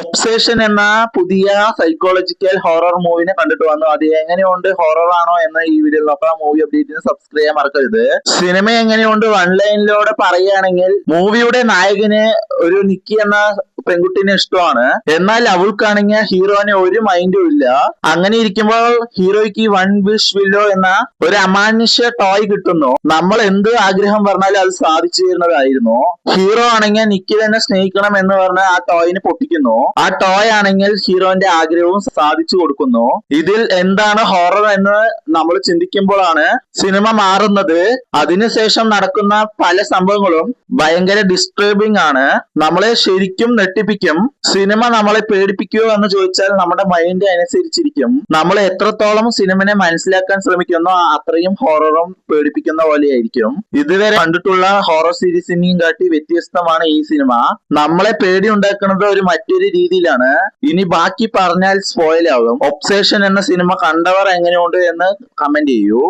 Obsession എന്ന പുതിയ psychological horror മൂവിനെ കണ്ടിട്ട് വന്നു. അത് എങ്ങനെയുണ്ട്, ഹൊറർ ആണോ എന്ന് ഈ വീഡിയോയിൽ നോക്കാം. മൂവി അപ്ഡേറ്റിന് സബ്സ്ക്രൈബ് ചെയ്യാൻ മറക്കരുത്. സിനിമ എങ്ങനെയുണ്ട് വൺ ലൈനിലൂടെ പറയുകയാണെങ്കിൽ, മൂവിയുടെ നായകന് ഒരു നിക്കി എന്ന പെൺകുട്ടിനെ ഇഷ്ടമാണ്. എന്നാൽ അവൾക്കാണെങ്കിൽ ഹീറോന് ഒരു മൈൻഡും ഇല്ല. അങ്ങനെ ഇരിക്കുമ്പോൾ ഹീറോയ്ക്ക് വൺ വിഷ് വില്ലോ എന്ന ഒരു അമാനുഷ്യ ടോയ് കിട്ടുന്നു. നമ്മൾ എന്ത് ആഗ്രഹം പറഞ്ഞാലും അത് സാധിച്ചു തരുന്നതായിരുന്നു. ഹീറോ ആണെങ്കിൽ നിക്കി തന്നെ സ്നേഹിക്കണം എന്ന് പറഞ്ഞ് ആ ടോയിന് പൊട്ടിക്കുന്നു. ആ ടോയ് ആണെങ്കിൽ ഹീറോന്റെ ആഗ്രഹവും സാധിച്ചു കൊടുക്കുന്നു. ഇതിൽ എന്താണ് ഹൊറർ എന്ന് നമ്മൾ ചിന്തിക്കുമ്പോഴാണ് സിനിമ മാറുന്നത്. അതിനുശേഷം നടക്കുന്ന പല സംഭവങ്ങളും ഭയങ്കര ഡിസ്റ്റർബിംഗ് ആണ്. നമ്മളെ ശരിക്കും നെട്ടിപ്പിക്കും. സിനിമ നമ്മളെ പേടിപ്പിക്കുമോ എന്ന് ചോദിച്ചാൽ നമ്മുടെ മൈൻഡ് അനുസരിച്ചിരിക്കും. നമ്മൾ എത്രത്തോളം സിനിമനെ മനസ്സിലാക്കാൻ ശ്രമിക്കുന്നോ അത്രയും ഹൊററും പേടിപ്പിക്കുന്ന പോലെയായിരിക്കും. ഇതുവരെ കണ്ടിട്ടുള്ള ഹൊറർ സീരീസിനെയും കാട്ടി വ്യത്യസ്തമാണ് ഈ സിനിമ. നമ്മളെ പേടി ഉണ്ടാക്കുന്നത് ഒരു മറ്റൊരു രീതിയിലാണ്. ഇനി ബാക്കി പറഞ്ഞാൽ സ്പോയിൽ ആകും. ഒബ്സെഷൻ എന്ന സിനിമ കണ്ടവർ എങ്ങനെയുണ്ട് എന്ന് കമന്റ് ചെയ്യൂ.